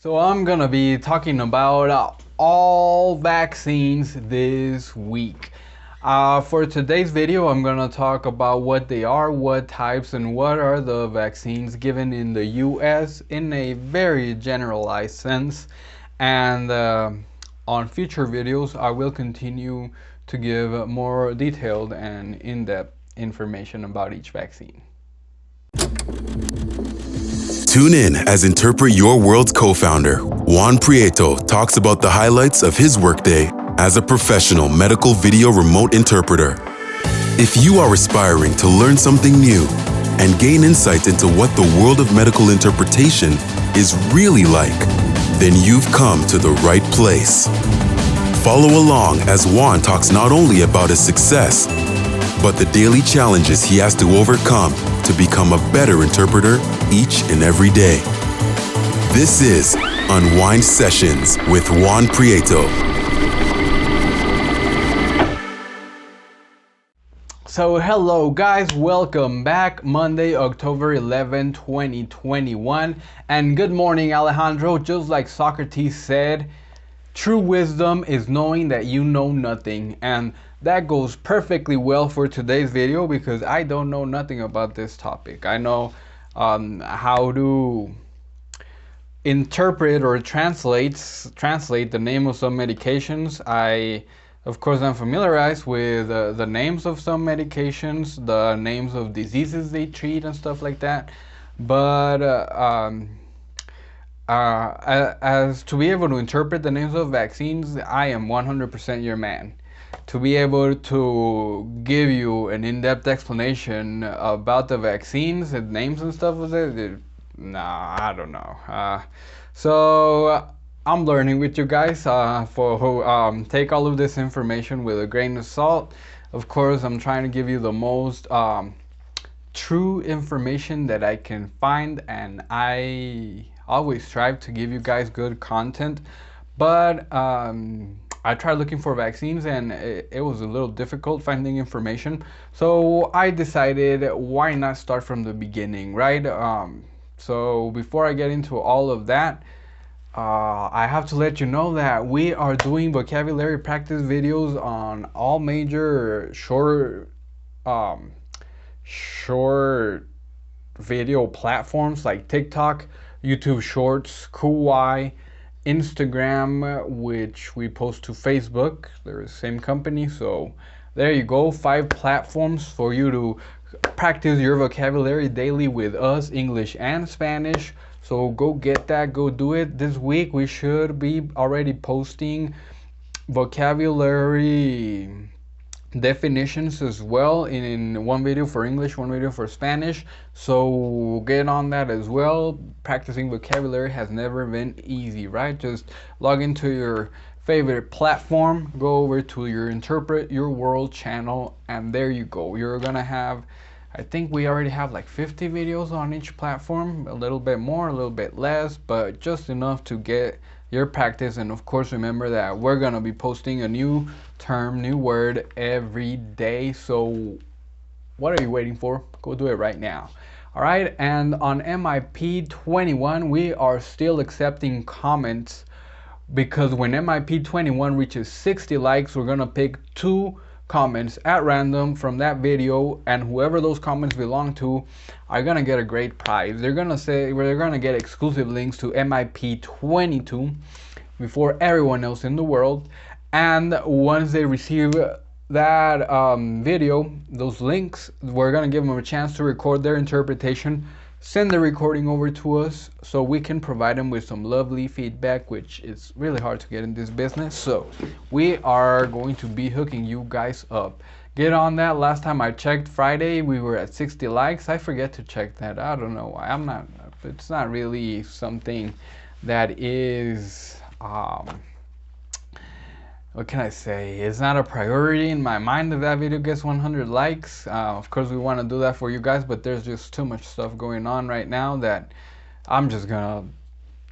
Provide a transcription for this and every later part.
So I'm gonna be talking about all vaccines this week. For today's video, I'm gonna talk about what they are, what types, and what are the vaccines given in the US in a very generalized sense. And on future videos, I will continue to give more detailed and in-depth information about each vaccine. Tune in as Interpret Your World's co-founder, Juan Prieto, talks about the highlights of his workday as a professional medical video remote interpreter. If you are aspiring to learn something new and gain insight into what the world of medical interpretation is really like, then you've come to the right place. Follow along as Juan talks not only about his success, but the daily challenges he has to overcome to become a better interpreter each and every day. This is Unwind Sessions with Juan Prieto. So hello guys, welcome back. Monday, October 11, 2021. And good morning, Alejandro. Just like Socrates said, true wisdom is knowing that you know nothing. And that goes perfectly well for today's video because I don't know nothing about this topic. I know how to interpret or translate the name of some medications. Of course, I'm familiarized with the names of some medications, the names of diseases they treat and stuff like that. But as to be able to interpret the names of vaccines, I am 100% your man. To be able to give you an in-depth explanation about the vaccines and names and stuff with it, nah, I don't know. So I'm learning with you guys. Take all of this information with a grain of salt. Of course, I'm trying to give you the most true information that I can find, and I always strive to give you guys good content. But I tried looking for vaccines and it was a little difficult finding information. So I decided, why not start from the beginning, right? So before I get into all of that, I have to let you know that we are doing vocabulary practice videos on all major short video platforms like TikTok, YouTube Shorts, Kuai, Instagram, which we post to Facebook. They're the same company. So there you go, 5 platforms for you to practice your vocabulary daily with us, English and Spanish. So go get that, go do it. This week we should be already posting vocabulary definitions as well, in one video for English, one video for Spanish. So get on that as well. Practicing vocabulary has never been easy, right? Just log into your favorite platform, go over to your Interpret Your World channel, and there you go. You're gonna have, I think we already have like 50 videos on each platform, a little bit more, a little bit less, but just enough to get your practice. And of course, remember that we're gonna be posting a new term, new word every day. So what are you waiting for? Go do it right now. All right, and on MIP 21, we are still accepting comments, because when MIP 21 reaches 60 likes, we're gonna pick 2 comments at random from that video, and whoever those comments belong to are gonna get a great prize. They're gonna get exclusive links to MIP 22 before everyone else in the world. And once they receive that video, those links, we're gonna give them a chance to record their interpretation, send the recording over to us so we can provide them with some lovely feedback, which is really hard to get in this business. So we are going to be hooking you guys up. Get on that. Last time I checked, Friday, we were at 60 likes. I forget to check that. I don't know why. It's not really something that is what can I say? It's not a priority in my mind if that video gets 100 likes. Of course, we want to do that for you guys, but there's just too much stuff going on right now that I'm just gonna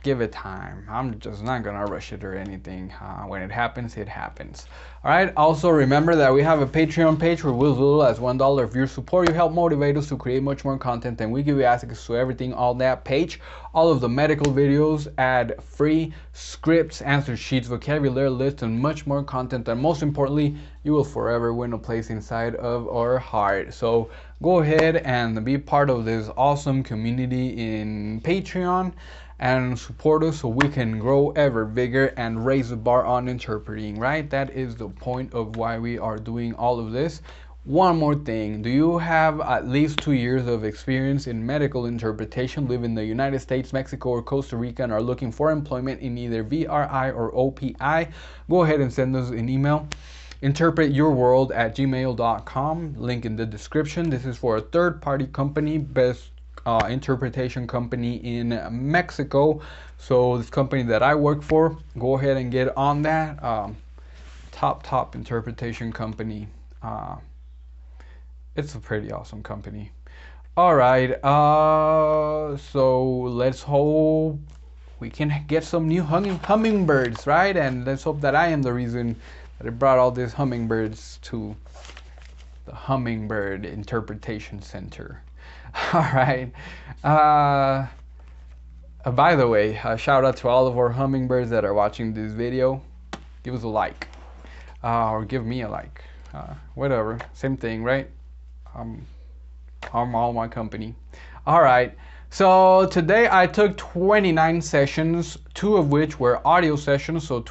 give it time. I'm just not gonna rush it or anything. When it happens, it happens. All right. Also remember that we have a Patreon page where with as little as $1 of your support, you help motivate us to create much more content, and we give you access to everything on that page. All of the medical videos, ad-free, scripts, answer sheets, vocabulary lists, and much more content. And most importantly, you will forever win a place inside of our heart. So go ahead and be part of this awesome community in Patreon and support us so we can grow ever bigger and raise the bar on interpreting, right? That is the point of why we are doing all of this. One more thing, do you have at least 2 years of experience in medical interpretation, live in the United States, Mexico, or Costa Rica, and are looking for employment in either VRI or OPI? Go ahead and send us an email. interpretyourworld@gmail.com, link in the description. This is for a third-party company, best interpretation company in Mexico. So this company that I work for, go ahead and get on that. Top interpretation company. It's a pretty awesome company. All right, so let's hope we can get some new hummingbirds, right? And let's hope that I am the reason that I brought all these hummingbirds to the Hummingbird Interpretation Center. All right. By the way, shout out to all of our hummingbirds that are watching this video. Give us a like, or give me a like. Whatever, same thing, right? I'm all my company. All right. So today I took 29 sessions, 2 of which were audio sessions, so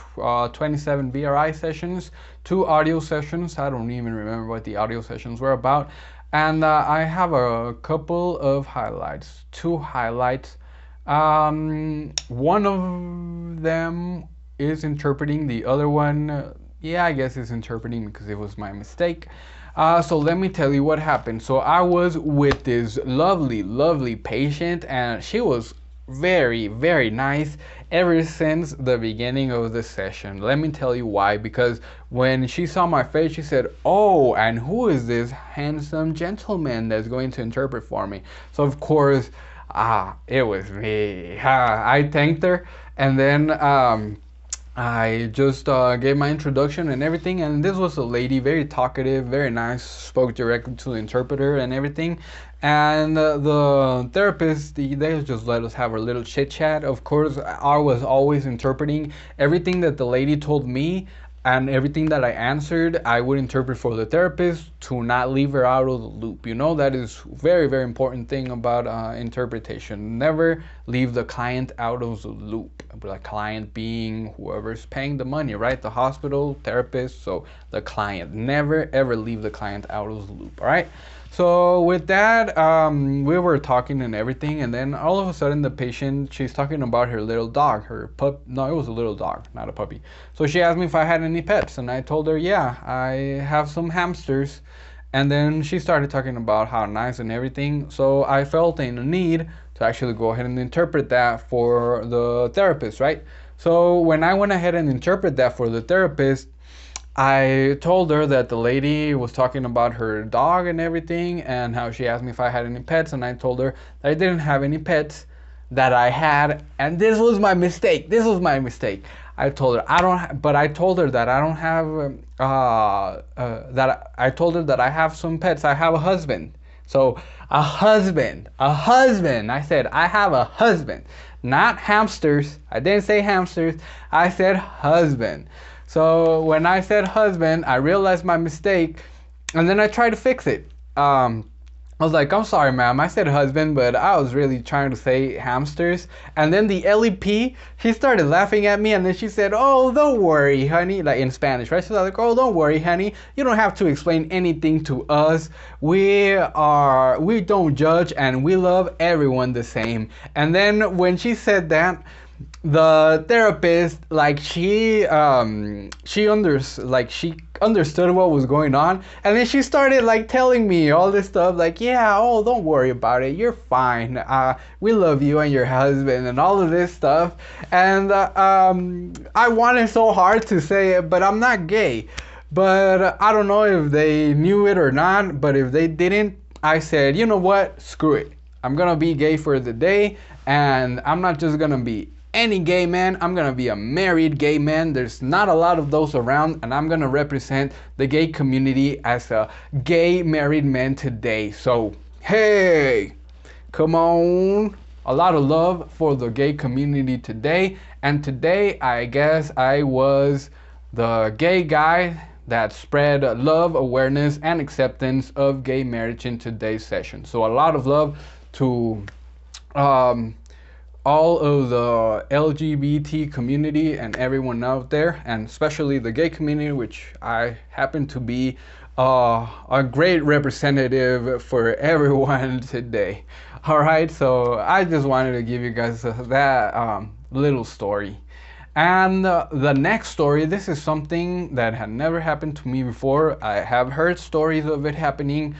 27 VRI sessions, 2 audio sessions. I don't even remember what the audio sessions were about. And I have a couple of highlights, 2 highlights. One of them is interpreting, the other one, yeah, I guess it's interpreting because it was my mistake. So let me tell you what happened. So I was with this lovely patient, and she was very, very nice ever since the beginning of the session. Let me tell you why. Because when she saw my face, she said, "Oh, and who is this handsome gentleman that's going to interpret for me?" So of course, it was me. I thanked her, and then I just gave my introduction and everything, and this was a lady, very talkative, very nice, spoke directly to the interpreter and everything. And the therapist, they just let us have a little chit chat. Of course, I was always interpreting everything that the lady told me, and everything that I answered, I would interpret for the therapist to not leave her out of the loop. You know, that is very, very important thing about interpretation. Never leave the client out of the loop. The client being whoever's paying the money, right? The hospital, therapist, so the client. Never, ever leave the client out of the loop, all right? So with that, we were talking and everything, and then all of a sudden the patient, she's talking about her little dog, her pup. No, it was a little dog, not a puppy. So she asked me if I had any pets, and I told her, yeah, I have some hamsters. And then she started talking about how nice and everything. So I felt a need to actually go ahead and interpret that for the therapist, right? So when I went ahead and interpret that for the therapist, I told her that the lady was talking about her dog and everything, and how she asked me if I had any pets, and I told her that I didn't have any pets, that I had, and this was my mistake. This was my mistake. I told her I don't, but I told her that I don't have, I told her that I have some pets. I have a husband. So a husband. I said I have a husband, not hamsters. I didn't say hamsters. I said husband. So when I said husband, I realized my mistake, and then I tried to fix it. I was like, I'm sorry, ma'am, I said husband, but I was really trying to say hamsters. And then the LEP, she started laughing at me, and then she said, oh, don't worry, honey, like in Spanish, right? She's like, oh, don't worry, honey, you don't have to explain anything to us. We don't judge, and we love everyone the same. And then when she said that, the therapist, like she understood what was going on, and then she started like telling me all this stuff, like, yeah, oh, don't worry about it, you're fine, we love you and your husband and all of this stuff. And I wanted so hard to say it, but I'm not gay. But I don't know if they knew it or not, but if they didn't, I said, you know what, screw it, I'm gonna be gay for the day, and I'm not just gonna be any gay man. I'm gonna be a married gay man. There's not a lot of those around, and I'm gonna represent the gay community as a gay married man today. So, hey, come on. A lot of love for the gay community today. And today, I guess I was the gay guy that spread love, awareness, and acceptance of gay marriage in today's session. So a lot of love to all of the LGBT community and everyone out there, and especially the gay community, which I happen to be a great representative for everyone today. All right, so I just wanted to give you guys that little story. And the next story, this is something that had never happened to me before. I have heard stories of it happening,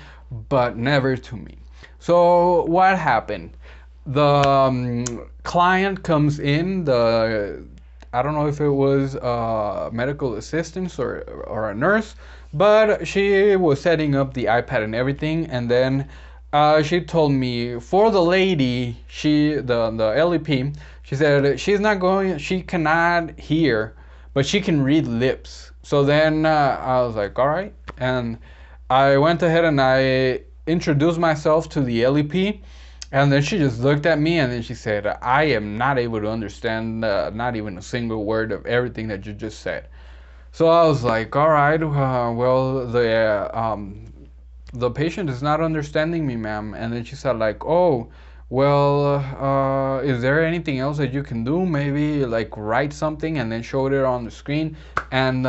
but never to me. So what happened? The client comes in, I don't know if it was a medical assistant or a nurse, but she was setting up the iPad and everything, and then she told me for the lady, the LEP, she said she cannot hear, but she can read lips. So then I was like, all right, and I went ahead and I introduced myself to the LEP. And then she just looked at me and then she said, I am not able to understand not even a single word of everything that you just said. So I was like, all right, well, the patient is not understanding me, ma'am. And then she said like, oh, well, is there anything else that you can do? Maybe like write something and then show it on the screen. And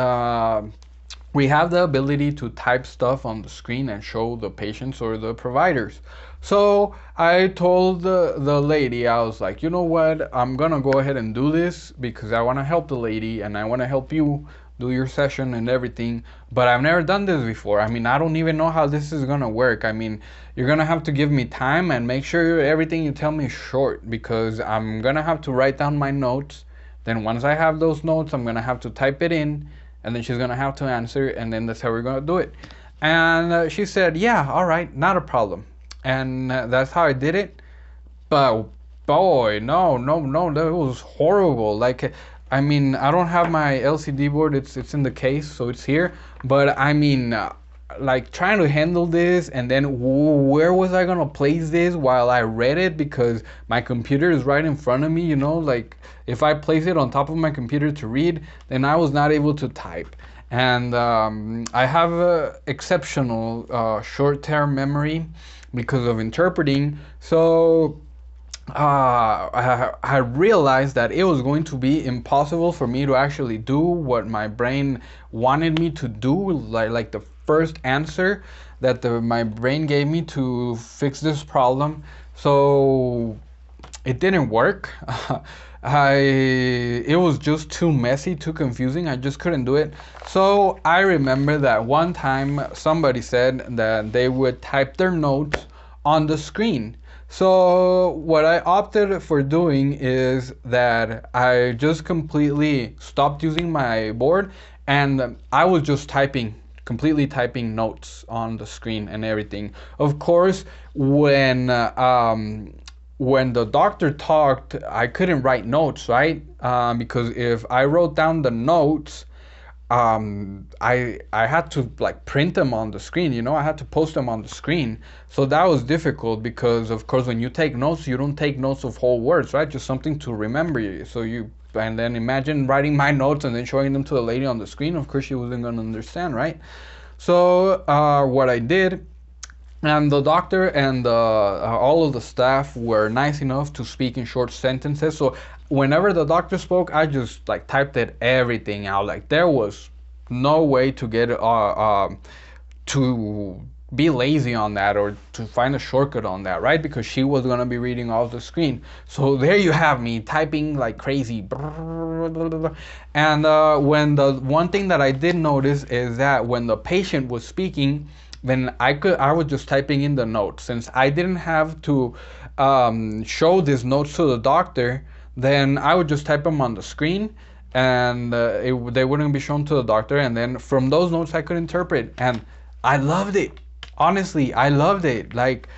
we have the ability to type stuff on the screen and show the patients or the providers. So I told the lady, I was like, you know what, I'm gonna go ahead and do this because I want to help the lady and I want to help you do your session and everything, but I've never done this before. I mean, I don't even know how this is gonna work. I mean, you're gonna have to give me time and make sure everything you tell me is short, because I'm gonna have to write down my notes. Then once I have those notes, I'm gonna have to type it in, and then she's gonna have to answer, and then that's how we're gonna do it. And she said, yeah, all right, not a problem. And that's how I did it. But boy, no, that was horrible. Like, I mean, I don't have my LCD board. It's in the case, so it's here. But I mean, like trying to handle this, and then where was I gonna place this while I read it? Because my computer is right in front of me. You know, like if I place it on top of my computer to read, then I was not able to type. And I have exceptional short-term memory because of interpreting. So I realized that it was going to be impossible for me to actually do what my brain wanted me to do, like the first answer that my brain gave me to fix this problem. So it didn't work. It was just too messy, too confusing. I just couldn't do it. So I remember that one time somebody said that they would type their notes on the screen. So what I opted for doing is that I just completely stopped using my board, and I was just completely typing notes on the screen and everything. Of course, when the doctor talked, I couldn't write notes, right? Because if I wrote down the notes, I had to like print them on the screen, you know, I had to post them on the screen. So that was difficult because of course when you take notes, you don't take notes of whole words, right? Just something to remember. And then imagine writing my notes and then showing them to the lady on the screen. Of course she wasn't gonna understand, right? So what I did, and the doctor and all of the staff were nice enough to speak in short sentences. So whenever the doctor spoke, I just like typed everything out. Like there was no way to get to be lazy on that or to find a shortcut on that, right? Because she was gonna be reading off the screen. So there you have me typing like crazy. And when the one thing that I did notice is that when the patient was speaking, then I was just typing in the notes. Since I didn't have to show these notes to the doctor, then I would just type them on the screen, and they wouldn't be shown to the doctor. And then from those notes, I could interpret, and I loved it. Honestly, I loved it. Like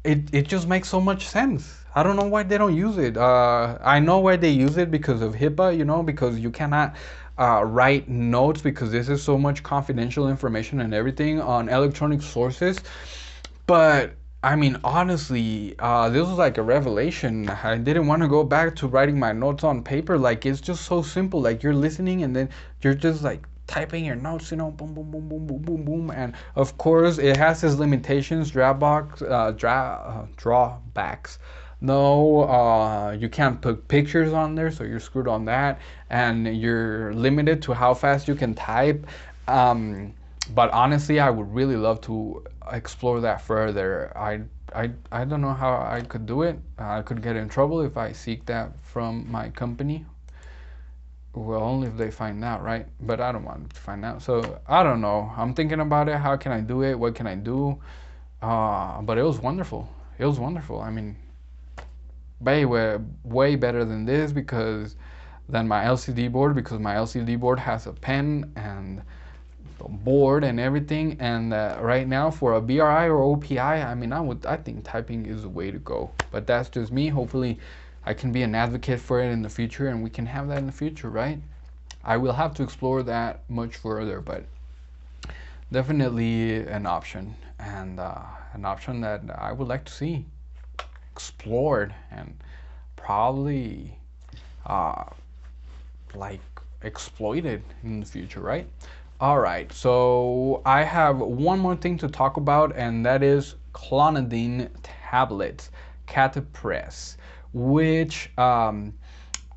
it just makes so much sense. I don't know why they don't use it. I know why they use it because of HIPAA, because you cannot write notes because this is so much confidential information and everything on electronic sources. But I mean, honestly, this was like a revelation. I didn't want to go back to writing my notes on paper. Like, it's just so simple. Like, you're listening and then you're just like typing your notes, boom, boom, boom, boom, boom, boom, boom. And of course, it has its limitations, drawbacks. No, you can't put pictures on there, so you're screwed on that, and you're limited to how fast you can type. But honestly, I would really love to explore that further. I don't know how I could do it. I could get in trouble if I seek that from my company. Well, only if they find out, right? But I don't want to find out. So I don't know. I'm thinking about it. How can I do it? What can I do? But it was wonderful. It was wonderful. I mean, way better than this than my LCD board, because my LCD board has a pen and a board and everything. And right now for a BRI or OPI, I mean, I think typing is the way to go. But that's just me. Hopefully I can be an advocate for it in the future, and we can have that in the future, right? I will have to explore that much further, but definitely an option, and an option that I would like to see explored and probably uh, like exploited in the future, right? All right, so I have one more thing to talk about, and that is Clonidine Tablets, Catapress, which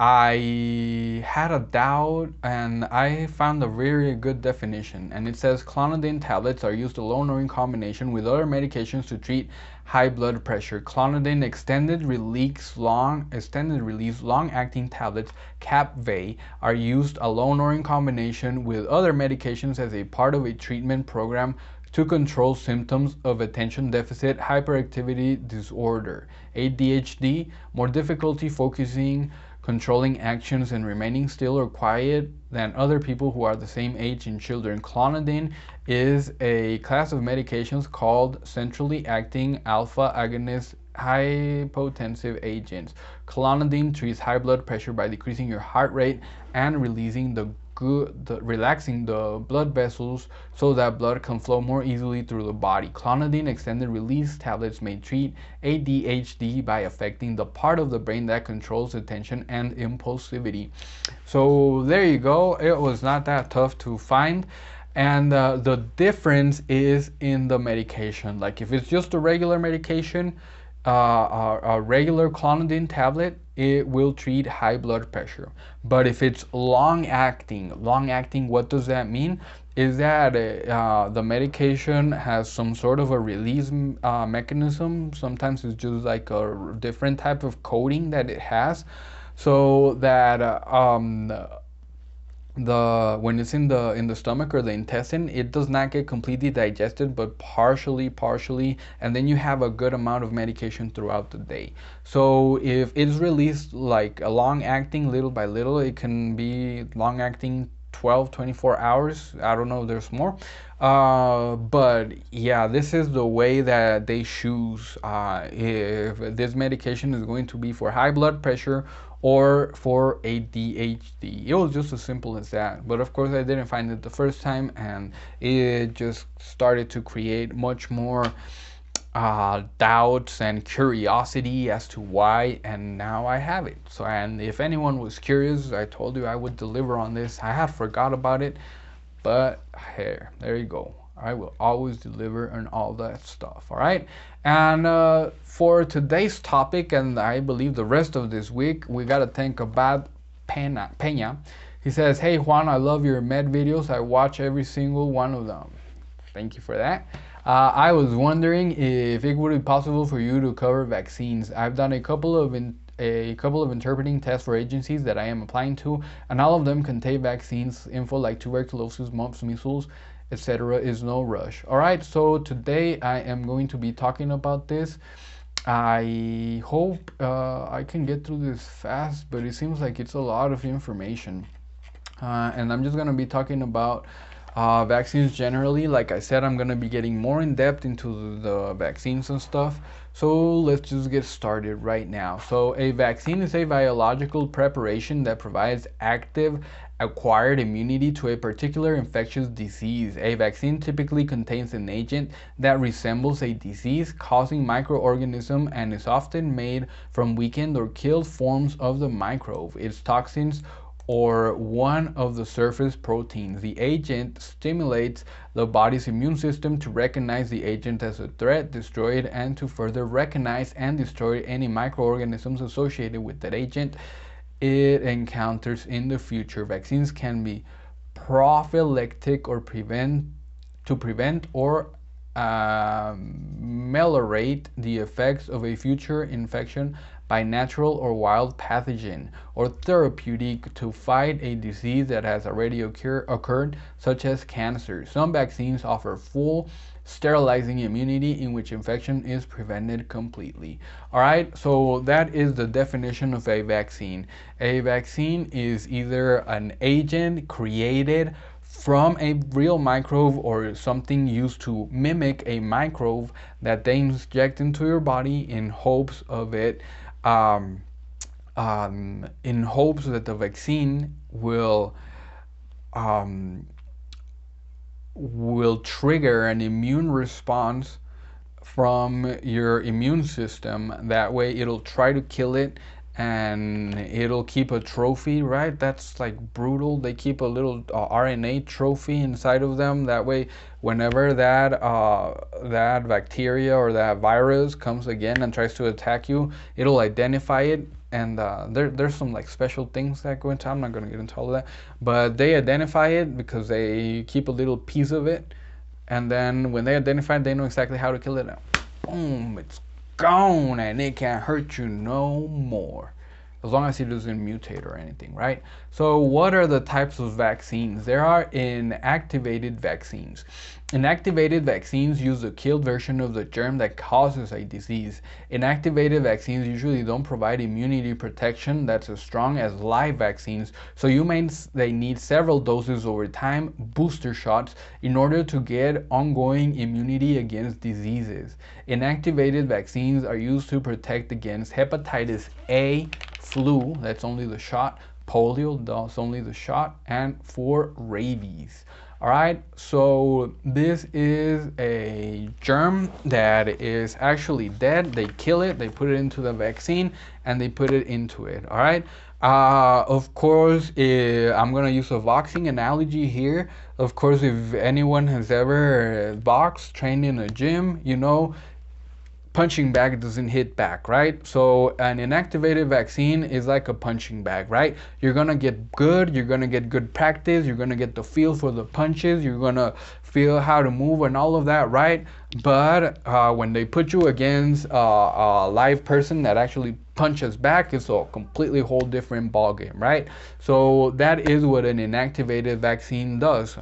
I had a doubt and I found a very good definition. And it says Clonidine tablets are used alone or in combination with other medications to treat high blood pressure. Clonidine extended release long-acting tablets, CAPVA, are used alone or in combination with other medications as a part of a treatment program to control symptoms of attention deficit hyperactivity disorder, ADHD, more difficulty focusing, controlling actions, and remaining still or quiet than other people who are the same age in children. Clonidine is a class of medications called centrally acting alpha agonist hypotensive agents. Clonidine treats high blood pressure by decreasing your heart rate and relaxing the blood vessels so that blood can flow more easily through the body. Clonidine extended release tablets may treat ADHD by affecting the part of the brain that controls attention and impulsivity. So there you go. It was not that tough to find. And the difference is in the medication. Like, if it's just a regular medication, a regular Clonidine tablet, it will treat high blood pressure. But if it's long acting, what does that mean? Is that the medication has some sort of a release mechanism. Sometimes it's just like a different type of coating that it has, so that when it's in the stomach or the intestine, it does not get completely digested, but partially, and then you have a good amount of medication throughout the day. So if it's released like a long acting, little by little, it can be long acting 12-24 hours. I don't know if there's more, but yeah, this is the way that they choose if this medication is going to be for high blood pressure or for ADHD. It was just as simple as that. But of course, I didn't find it the first time, and it just started to create much more doubts and curiosity as to why, and now I have it. So, and if anyone was curious, I told you I would deliver on this. I had forgot about it, but hey, there you go. I will always deliver on all that stuff. All right. And for today's topic, and I believe the rest of this week, we got to thank Abad Peña. He says, "Hey Juan, I love your med videos. I watch every single one of them." Thank you for that. I was wondering if it would be possible for you to cover vaccines. I've done a couple of interpreting tests for agencies that I am applying to, and all of them contain vaccines info like tuberculosis, mumps, measles, etc. Is no rush. All right, so today I am going to be talking about this. I hope I can get through this fast, but it seems like it's a lot of information. And I'm just going to be talking about Vaccines generally, like I said, I'm going to be getting more in depth into the vaccines and stuff. So let's just get started right now. So a vaccine is a biological preparation that provides active acquired immunity to a particular infectious disease. A vaccine typically contains an agent that resembles a disease causing microorganism and is often made from weakened or killed forms of the microbe. Its toxins or one of the surface proteins. The agent stimulates the body's immune system to recognize the agent as a threat, destroy it, and to further recognize and destroy any microorganisms associated with that agent it encounters in the future. Vaccines can be prophylactic or prevent or ameliorate the effects of a future infection by natural or wild pathogen, or therapeutic to fight a disease that has already occurred, such as cancer. Some vaccines offer full sterilizing immunity in which infection is prevented completely. All right, so that is the definition of a vaccine. A vaccine is either an agent created from a real microbe or something used to mimic a microbe that they inject into your body in hopes of it um, in hopes that the vaccine um, will trigger an immune response from your immune system. That way it'll try to kill it and it'll keep a trophy, right? That's like brutal. They keep a little RNA trophy inside of them. That way, whenever that bacteria or that virus comes again and tries to attack you, it'll identify it. And there's some like special things that go into. I'm not gonna get into all of that, but they identify it because they keep a little piece of it, and then when they identify it, they know exactly how to kill it. Now, boom, it's gone and it can't hurt you no more, as long as it doesn't mutate or anything, right? So what are the types of vaccines? There are inactivated vaccines. Inactivated vaccines use the killed version of the germ that causes a disease. Inactivated vaccines usually don't provide immunity protection that's as strong as live vaccines, so they need several doses over time, booster shots, in order to get ongoing immunity against diseases. Inactivated vaccines are used to protect against hepatitis A, flu, that's only the shot, polio, that's only the shot, and for rabies. All right, so this is a germ that is actually dead. They kill it, they put it into the vaccine, and they put it into it. All right. Of course, I'm gonna use a boxing analogy here. Of course, if anyone has ever boxed, trained in a gym, you know, punching bag doesn't hit back, right? So an inactivated vaccine is like a punching bag, right? You're gonna get good practice, you're gonna get the feel for the punches, you're gonna feel how to move and all of that, right? But when they put you against a live person that actually punches back, it's a completely whole different ball game, right? So that is what an inactivated vaccine does.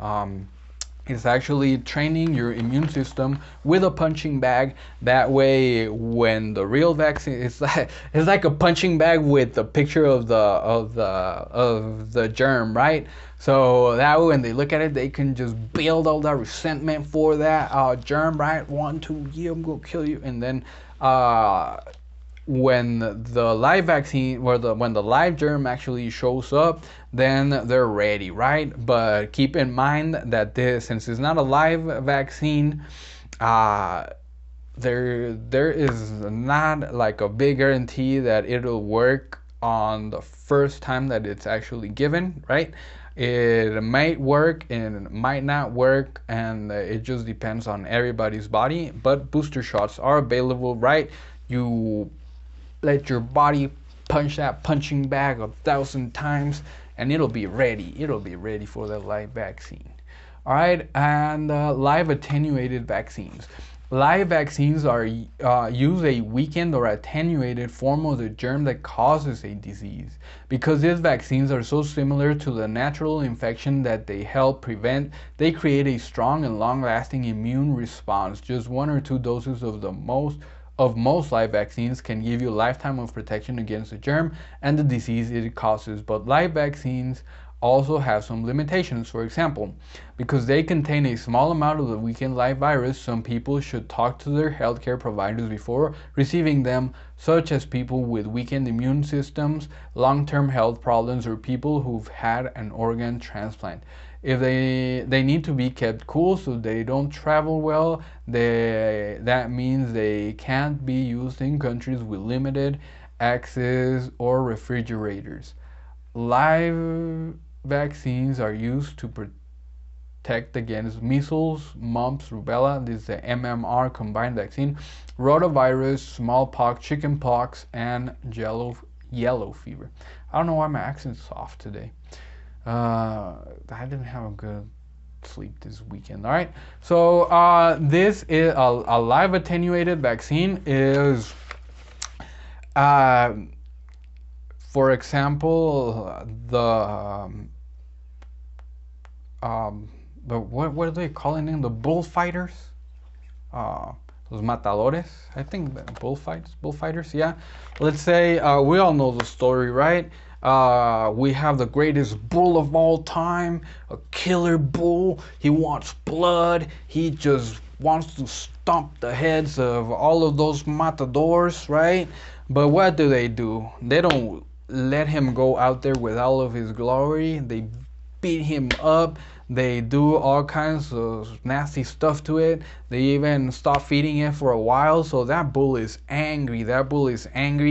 It's actually training your immune system with a punching bag. That way, when the real vaccine, it's like a punching bag with the picture of the germ, right? So that way, when they look at it, they can just build all that resentment for that germ, right? 1, 2, yeah, I'm gonna kill you, and then when the live vaccine when the live germ actually shows up, then they're ready, right? But keep in mind that since it's not a live vaccine, there is not like a big guarantee that it'll work on the first time that it's actually given, right? It might work and it might not work, and it just depends on everybody's body. But booster shots are available, right? You let your body punch that punching bag 1,000 times and it'll be ready. It'll be ready for the live vaccine. All right, and live attenuated vaccines. Live vaccines use a weakened or attenuated form of the germ that causes a disease. Because these vaccines are so similar to the natural infection that they help prevent, they create a strong and long-lasting immune response. Just 1 or 2 doses of most live vaccines can give you a lifetime of protection against the germ and the disease it causes. But live vaccines also have some limitations. For example, because they contain a small amount of the weakened live virus, some people should talk to their healthcare providers before receiving them, such as people with weakened immune systems, long-term health problems, or people who've had an organ transplant. If they need to be kept cool so they don't travel well, that means they can't be used in countries with limited access or refrigerators. Live vaccines are used to protect against measles, mumps, rubella. This is the MMR combined vaccine, rotavirus, smallpox, chickenpox, and yellow fever. I don't know why my accent's off today. I didn't have a good sleep this weekend. All right, so this is a live attenuated vaccine. Is for example, what are they calling them? The bullfighters, los matadores. I think the bullfighters. Yeah. Let's say we all know the story, right? We have the greatest bull of all time, a killer bull. He wants blood. He just wants to stomp the heads of all of those matadors, right? But what do? They don't let him go out there with all of his glory. They beat him up. They do all kinds of nasty stuff to it. They even stop feeding it for a while. So that bull is angry.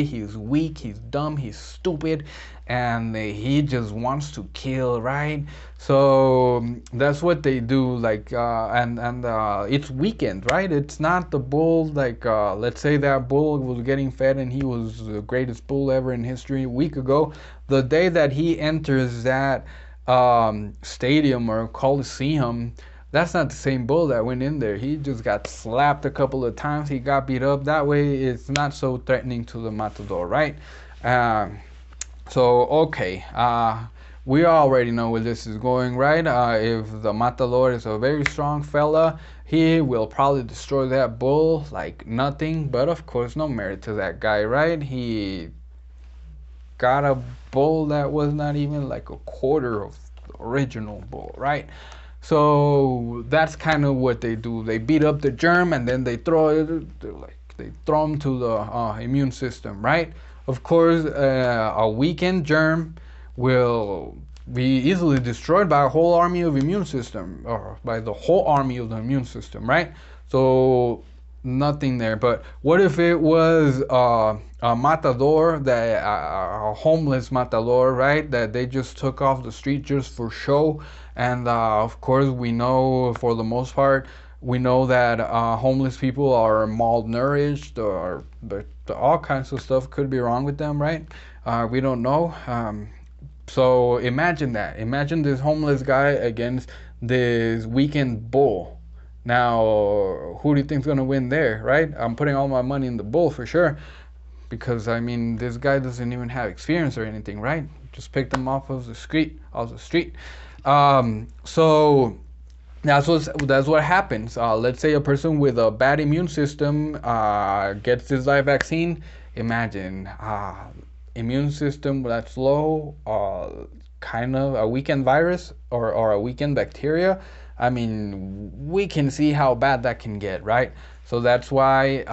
He's weak. He's dumb. He's stupid. And he just wants to kill, right? So that's what they do. Like and it's weakened, right? It's not the bull. Like let's say that bull was getting fed and he was the greatest bull ever in history a week ago. The day that he enters that stadium or coliseum, that's not the same bull that went in there. He just got slapped a couple of times. He got beat up. That way it's not so threatening to the matador, right? So okay, we already know where this is going, right? If the matador is a very strong fella, he will probably destroy that bull like nothing. But of course, no merit to that guy, right? He got a bull that was not even like a quarter of the original bull, right? So that's kind of what they do. They beat up the germ and then they throw it, they throw them to the immune system, right? Of course, a weakened germ will be easily destroyed by a whole army of immune system, or by the whole army of the immune system, right? So nothing there. But what if it was a matador, that a homeless matador, right? That they just took off the street just for show. And of course, we know for the most part, we know that homeless people are malnourished, or all kinds of stuff could be wrong with them, right? We don't know. So imagine that. Imagine this homeless guy against this weakened bull. Now, who do you think's gonna win there, right? I'm putting all my money in the bull for sure, because I mean, this guy doesn't even have experience or anything, right? Just picked him off of the street, So that's what happens. Let's say a person with a bad immune system gets this live vaccine. Imagine immune system that's low, kind of a weakened virus or a weakened bacteria. I mean, we can see how bad that can get, right? So that's why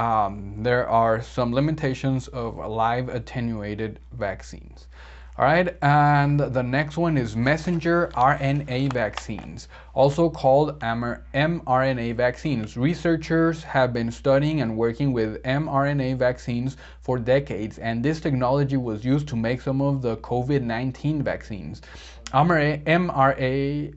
there are some limitations of live attenuated vaccines. All right, and the next one is messenger RNA vaccines, also called mRNA vaccines. Researchers have been studying and working with mRNA vaccines for decades, and this technology was used to make some of the COVID-19 vaccines. mRNA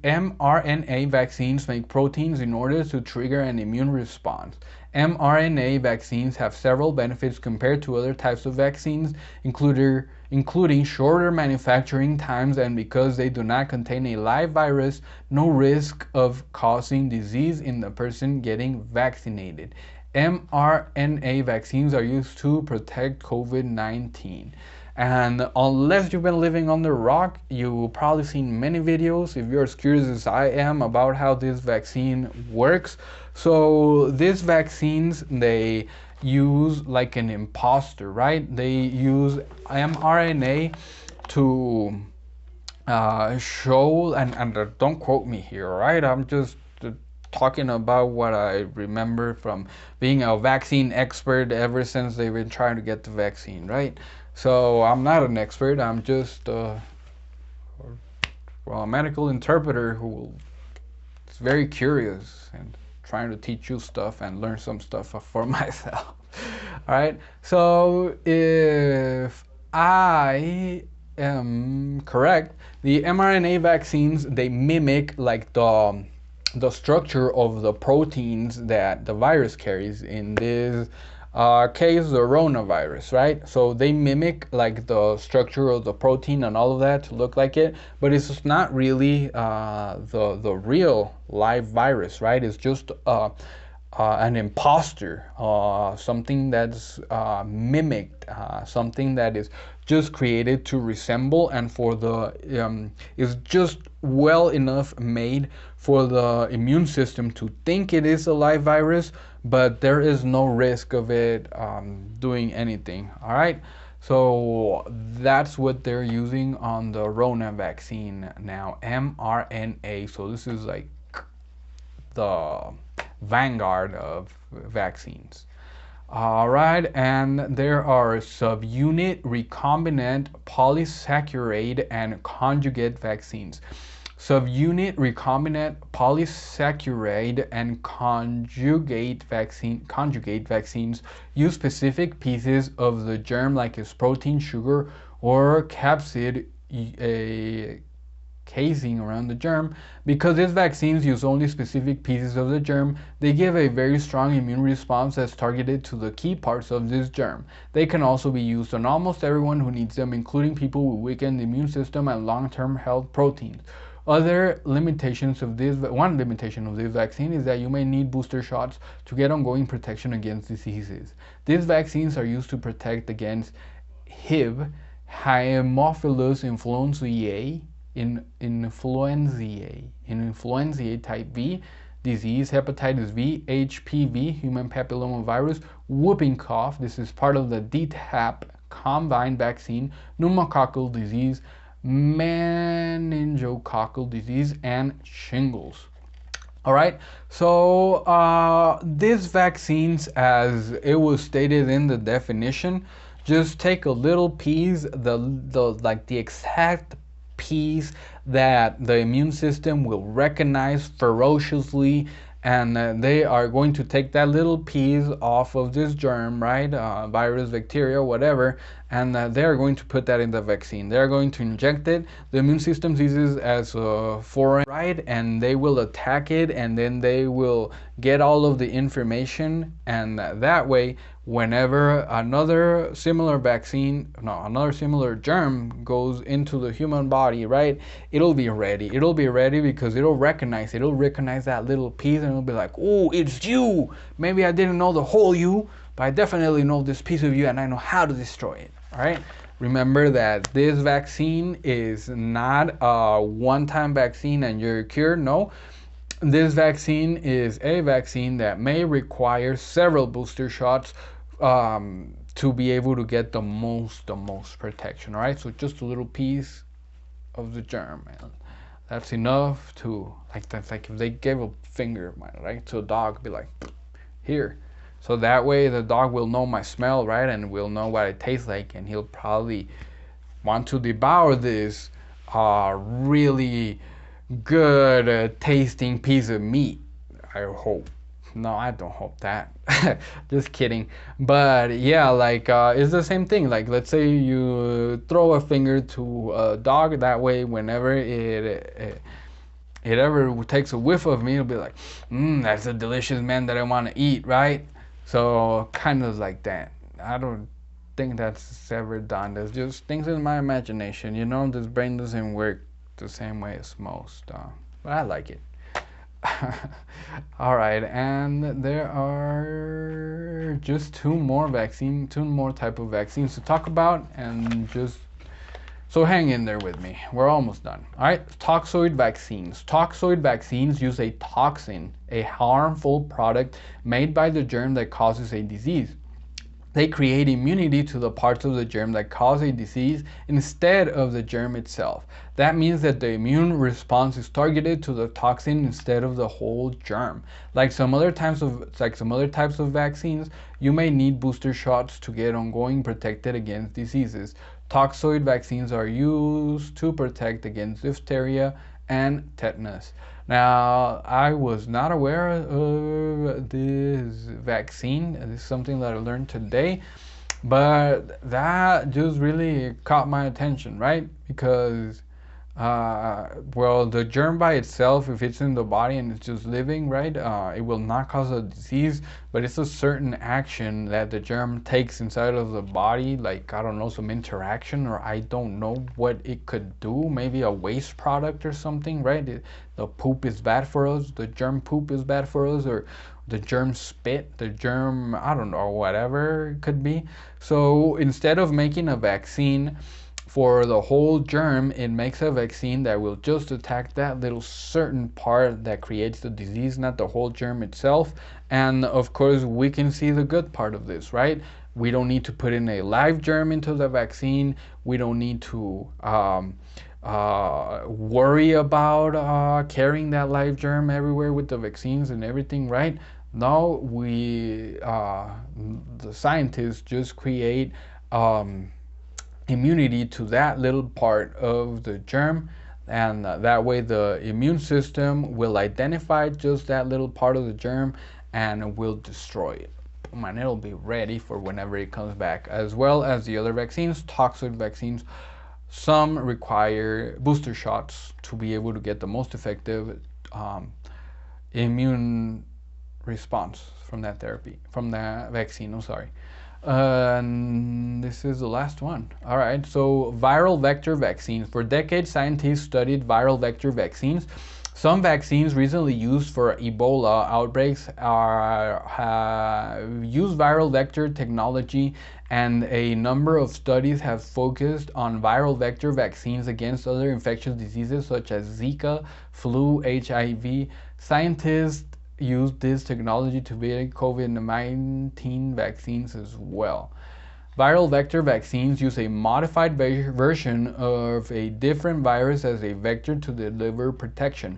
vaccines make proteins in order to trigger an immune response. mRNA vaccines have several benefits compared to other types of vaccines, including shorter manufacturing times, and because they do not contain a live virus, no risk of causing disease in the person getting vaccinated. mRNA vaccines are used to protect COVID-19. And unless you've been living under a rock, you've probably seen many videos, if you're as curious as I am, about how this vaccine works. So these vaccines, they use like an imposter, right? They use mRNA to show, and don't quote me here, right? I'm just talking about what I remember from being a vaccine expert ever since they've been trying to get the vaccine, right? So I'm not an expert. I'm just well, a medical interpreter who is very curious and trying to teach you stuff and learn some stuff for myself. All right. So if I am correct, the mRNA vaccines, they mimic like the structure of the proteins that the virus carries. In this case, the coronavirus, right? So they mimic like the structure of the protein and all of that to look like it, but it's not really the real live virus, right? It's just an imposter, something that's mimicked, something that is just created to resemble, and for the is just well enough made for the immune system to think it is a live virus, but there is no risk of it doing anything. All right. So that's what they're using on the Rona vaccine now, mRNA. So this is like the vanguard of vaccines. All right, and there are subunit recombinant polysaccharide and conjugate vaccines. Subunit recombinant polysaccharide and conjugate vaccines use specific pieces of the germ, like its protein, sugar, or capsid, a casing around the germ. Because these vaccines use only specific pieces of the germ, they give a very strong immune response that's targeted to the key parts of this germ. They can also be used on almost everyone who needs them, including people with weakened immune system and long-term health proteins. Other limitations of this, one limitation of this vaccine is that you may need booster shots to get ongoing protection against diseases. These vaccines are used to protect against HIV, Haemophilus influenzae, in influenzae type B disease, hepatitis V, HPV, human papillomavirus, whooping cough. This is part of the DTaP combined vaccine, pneumococcal disease, meningococcal disease, and shingles. All right, so these vaccines, as it was stated in the definition, just take a little piece, the exact piece that the immune system will recognize ferociously, and they are going to take that little piece off of this germ, right? Virus, bacteria, whatever, and they're going to put that in the vaccine. They're going to inject it. The immune system sees it as foreign, right? And they will attack it, and then they will get all of the information, and that way, whenever another similar germ goes into the human body, right, it'll be ready. It'll be ready because it'll recognize that little piece, and it'll be like, oh, it's you. Maybe I didn't know the whole you, but I definitely know this piece of you, and I know how to destroy it. All right. Remember that this vaccine is not a one-time vaccine and you're cured. No, this vaccine is a vaccine that may require several booster shots to be able to get the most protection. All right, so just a little piece of the germ, and that's enough to, like, that's like if they gave a finger, right, to a dog, be like, here. So that way the dog will know my smell, right, and will know what it tastes like, and he'll probably want to devour this really good tasting piece of meat. I hope. No, I don't hope that. Just kidding. But yeah, like it's the same thing. Like, let's say you throw a finger to a dog. That way, whenever it ever takes a whiff of me, it'll be like, that's a delicious man that I want to eat, right? So kind of like that. I don't think that's ever done. There's just things in my imagination. You know, this brain doesn't work the same way as most. But I like it. All right, and there are just two more type of vaccines to talk about, and just so hang in there with me. We're almost done. All right, toxoid vaccines. Toxoid vaccines use a toxin, a harmful product made by the germ that causes a disease. they create immunity to the parts of the germ that cause a disease instead of the germ itself. That means that the immune response is targeted to the toxin instead of the whole germ. Like some other types of vaccines, you may need booster shots to get ongoing protected against diseases. Toxoid vaccines are used to protect against diphtheria and tetanus. Now, I was not aware of this vaccine. This is something that I learned today, but that just really caught my attention, right? Because well, the germ by itself, if it's in the body and it's just living, right, it will not cause a disease, but it's a certain action that the germ takes inside of the body, like, I don't know, some interaction, or I don't know what it could do, maybe a waste product or something, right? The poop is bad for us, the germ poop is bad for us, or the germ spit, the germ, I don't know, whatever it could be. So instead of making a vaccine for the whole germ, it makes a vaccine that will just attack that little certain part that creates the disease, not the whole germ itself. And of course, we can see the good part of this, right? We don't need to put in a live germ into the vaccine. We don't need to worry about carrying that live germ everywhere with the vaccines and everything, right? Now the scientists just create immunity to that little part of the germ, and that way the immune system will identify just that little part of the germ and will destroy it, and it'll be ready for whenever it comes back. As well as the other vaccines, toxoid vaccines, some require booster shots to be able to get the most effective immune response from that vaccine. I'm sorry. This is the last one. All right, so viral vector vaccines. For decades, scientists studied viral vector vaccines. Some vaccines recently used for Ebola outbreaks use viral vector technology, and a number of studies have focused on viral vector vaccines against other infectious diseases such as Zika, flu, HIV. Scientists use this technology to create COVID-19 vaccines as well. Viral vector vaccines use a modified version of a different virus as a vector to deliver protection.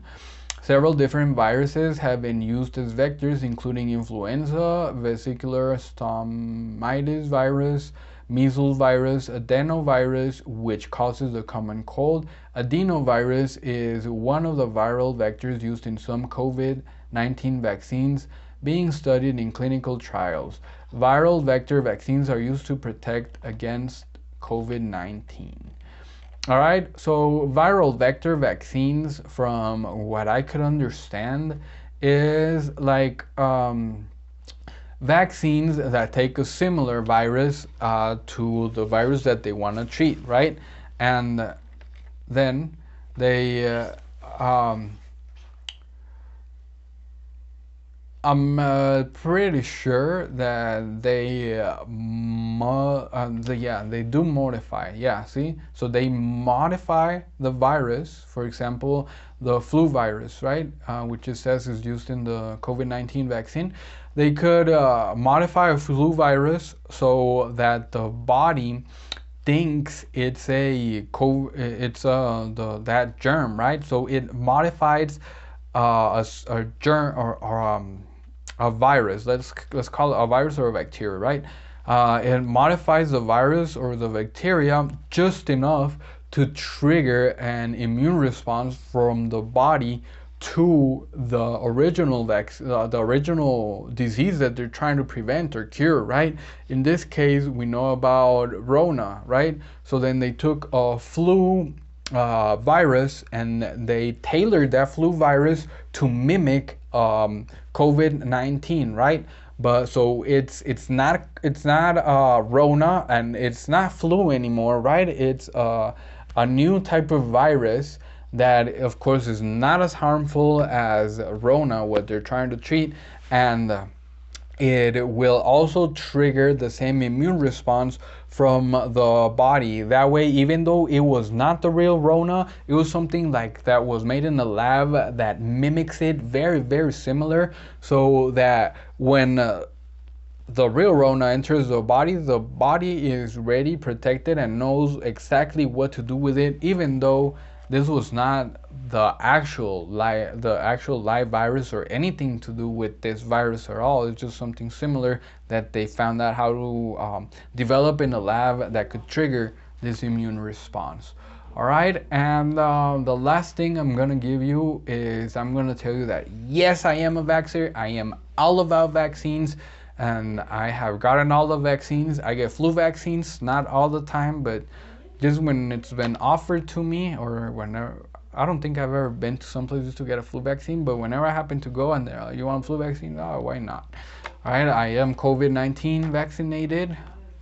Several different viruses have been used as vectors, including influenza, vesicular stomatitis virus, measles virus, adenovirus, which causes the common cold. Adenovirus is one of the viral vectors used in some COVID-19 vaccines being studied in clinical trials. Viral vector vaccines are used to protect against COVID-19. All right, so viral vector vaccines, from what I could understand, is like vaccines that take a similar virus to the virus that they want to treat, right? And then they I'm pretty sure that they they do modify. Yeah, see, so they modify the virus. For example, the flu virus, right, which it says is used in the COVID-19 vaccine. They could modify a flu virus so that the body thinks it's that germ, right? So it modifies a germ or a virus. Let's call it a virus or a bacteria, right? It modifies the virus or the bacteria just enough to trigger an immune response from the body to the original the original disease that they're trying to prevent or cure, right? In this case, we know about Rona, right? So then they took a flu virus and they tailored that flu virus to mimic COVID-19, right? But so it's not Rona and it's not flu anymore, right? It's a new type of virus that, of course, is not as harmful as Rona, what they're trying to treat, and it will also trigger the same immune response from the body. That way, even though it was not the real Rona, it was something like that was made in a lab that mimics it very, very similar, so that when the real Rona enters the body is ready, protected, and knows exactly what to do with it, even though this was not the actual live virus or anything to do with this virus at all. It's just something similar that they found out how to develop in a lab that could trigger this immune response. All right, and the last thing I'm gonna give you is I'm gonna tell you that yes, I am a vaxxer. I am all about vaccines, and I have gotten all the vaccines. I get flu vaccines, not all the time, but just when it's been offered to me, or whenever. I don't think I've ever been to some places to get a flu vaccine, but whenever I happen to go and they're like, you want a flu vaccine? Oh, why not? All right, I am COVID-19 vaccinated.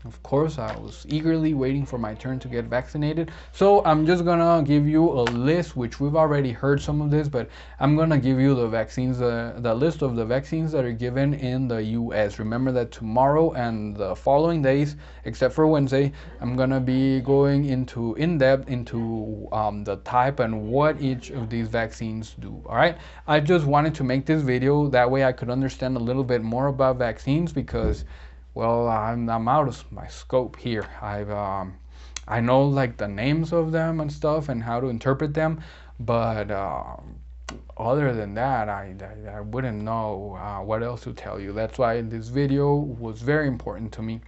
Of course, I was eagerly waiting for my turn to get vaccinated. So I'm just gonna give you a list, which we've already heard some of this, but I'm gonna give you the vaccines, the list of the vaccines that are given in the US. Remember that tomorrow and the following days, except for Wednesday, I'm gonna be going into in-depth into the type and what each of these vaccines do. All right, I just wanted to make this video that way I could understand a little bit more about vaccines, because well, I'm out of my scope here. I know like the names of them and stuff and how to interpret them, but other than that, I wouldn't know what else to tell you. That's why this video was very important to me,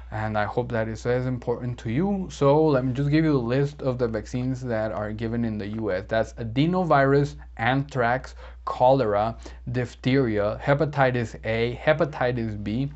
and I hope that it's as important to you. So let me just give you a list of the vaccines that are given in the US. That's adenovirus, anthrax, cholera, diphtheria, hepatitis A, hepatitis B,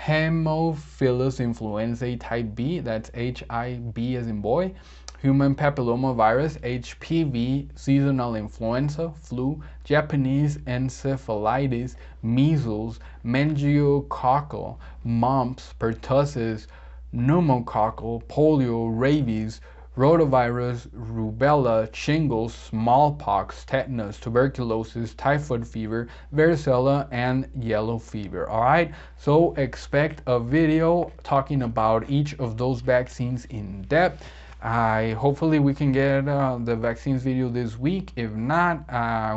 Haemophilus influenzae type B, that's HIV as in boy, human papillomavirus, HPV, seasonal influenza, flu, Japanese encephalitis, measles, meningococcal, mumps, pertussis, pneumococcal, polio, rabies, rotavirus, rubella, shingles, smallpox, tetanus, tuberculosis, typhoid fever, varicella, and yellow fever. All right, so expect a video talking about each of those vaccines in depth. Hopefully we can get the vaccines video this week. If not,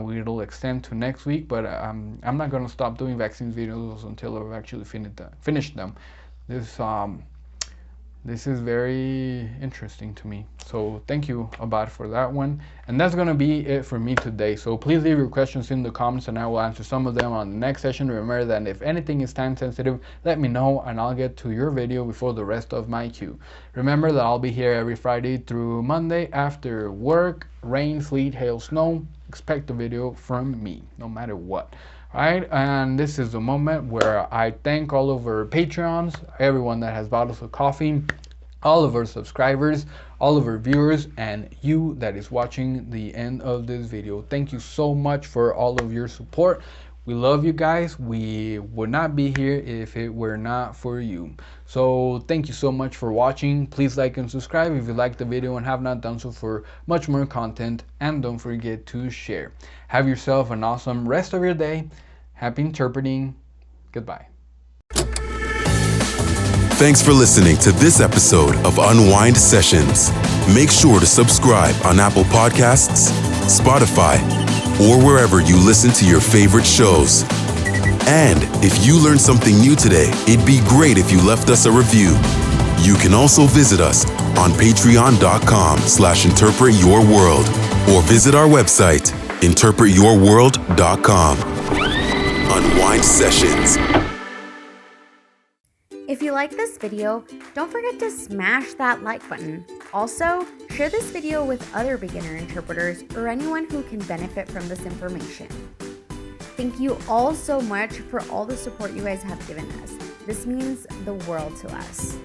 it'll extend to next week, but I'm not going to stop doing vaccines videos until I've actually finished them. This is very interesting to me. So thank you, Abad, for that one. And that's going to be it for me today. So please leave your questions in the comments and I will answer some of them on the next session. Remember that if anything is time sensitive, let me know and I'll get to your video before the rest of my queue. Remember that I'll be here every Friday through Monday after work, rain, sleet, hail, snow. Expect a video from me, no matter what. Right, and this is the moment where I thank all of our Patreons, everyone that has bought us a coffee, all of our subscribers, all of our viewers, and you that is watching the end of this video. Thank you so much for all of your support. We love you guys. We would not be here if it were not for you. So thank you so much for watching. Please like and subscribe if you liked the video and have not done so for much more content. And don't forget to share. Have yourself an awesome rest of your day. Happy interpreting. Goodbye. Thanks for listening to this episode of Unwind Sessions. Make sure to subscribe on Apple Podcasts, Spotify, or wherever you listen to your favorite shows. And if you learned something new today, it'd be great if you left us a review. You can also visit us on patreon.com/interpretyourworld or visit our website, interpretyourworld.com. Unwind Sessions. If you like this video, don't forget to smash that like button. Also, share this video with other beginner interpreters or anyone who can benefit from this information. Thank you all so much for all the support you guys have given us. This means the world to us.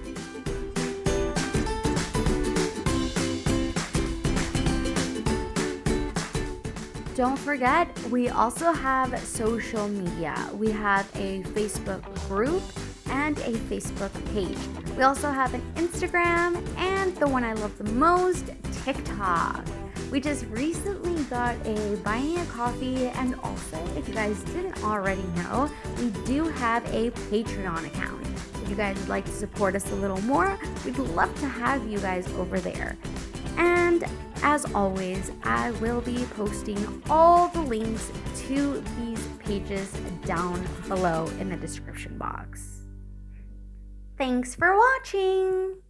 Don't forget, we also have social media. We have a Facebook group and a Facebook page. We also have an Instagram and the one I love the most, TikTok. We just recently got a Buy Me a Coffee, and also, if you guys didn't already know, we do have a Patreon account. If you guys would like to support us a little more, we'd love to have you guys over there. And as always, I will be posting all the links to these pages down below in the description box. Thanks for watching!